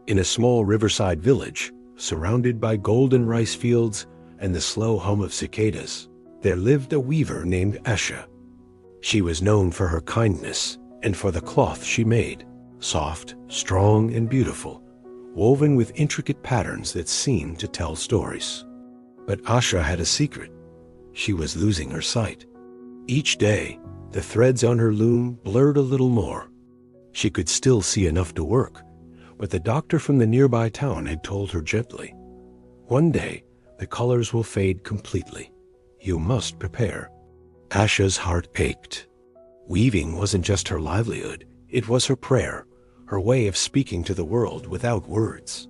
In a small riverside village, surrounded by golden rice fields and the slow hum of cicadas, there lived a weaver named Asha. She was known for her kindness and for the cloth she made, soft, strong, and beautiful, woven with intricate patterns that seemed to tell stories. But Asha had a secret. She was losing her sight. Each day, the threads on her loom blurred a little more. She could still see enough to work, but the doctor from the nearby town had told her gently, "One day, the colors will fade completely. You must prepare." Asha's heart ached. Weaving wasn't just her livelihood, it was her prayer, her way of speaking to the world without words.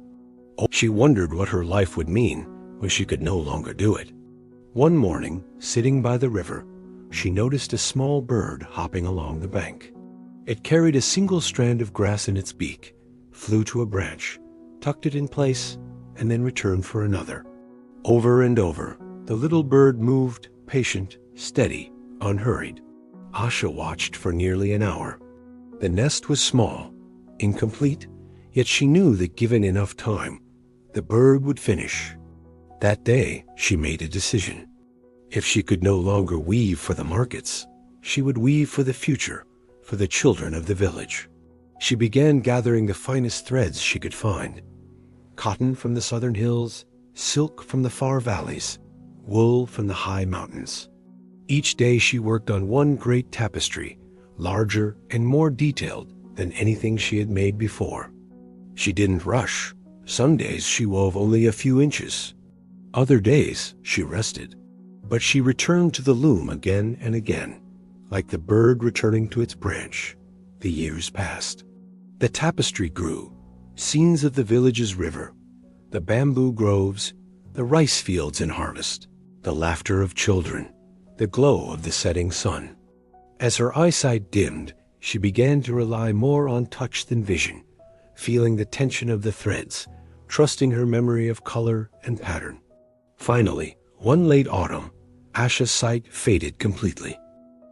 She wondered what her life would mean when she could no longer do it. One morning, sitting by the river, she noticed a small bird hopping along the bank. It carried a single strand of grass in its beak, flew to a branch, tucked it in place, and then returned for another. Over and over, the little bird moved, patient, steady, unhurried. Asha watched for nearly an hour. The nest was small, incomplete, yet she knew that given enough time, the bird would finish. That day, she made a decision. If she could no longer weave for the markets, she would weave for the future, for the children of the village. She began gathering the finest threads she could find. Cotton from the southern hills, silk from the far valleys, wool from the high mountains. Each day she worked on one great tapestry, larger and more detailed than anything she had made before. She didn't rush. Some days she wove only a few inches. Other days she rested. But she returned to the loom again and again, like the bird returning to its branch. The years passed. The tapestry grew, scenes of the village's river, the bamboo groves, the rice fields in harvest, the laughter of children, the glow of the setting sun. As her eyesight dimmed, she began to rely more on touch than vision, feeling the tension of the threads, trusting her memory of color and pattern. Finally, one late autumn, Asha's sight faded completely.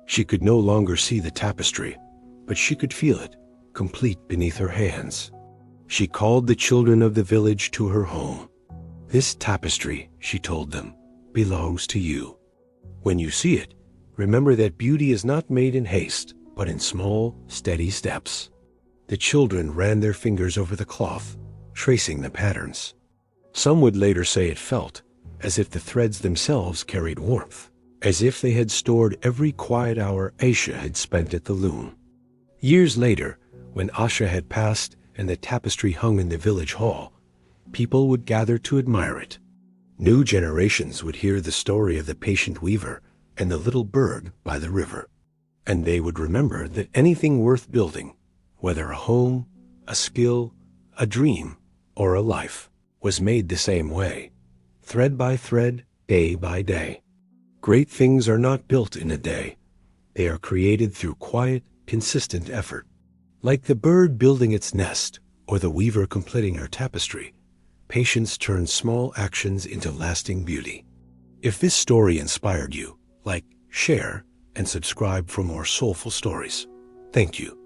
She could no longer see the tapestry, but she could feel it, complete beneath her hands. She called the children of the village to her home. "This tapestry," she told them, "belongs to you. When you see it, remember that beauty is not made in haste, but in small, steady steps." The children ran their fingers over the cloth, tracing the patterns. Some would later say it felt as if the threads themselves carried warmth, as if they had stored every quiet hour Asha had spent at the loom. Years later, when Asha had passed and the tapestry hung in the village hall, people would gather to admire it. New generations would hear the story of the patient weaver and the little bird by the river, and they would remember that anything worth building, whether a home, a skill, a dream, or a life, was made the same way, thread by thread, day by day. Great things are not built in a day. They are created through quiet, consistent effort. Like the bird building its nest, or the weaver completing her tapestry, patience turns small actions into lasting beauty. If this story inspired you, like, share, and subscribe for more soulful stories. Thank you.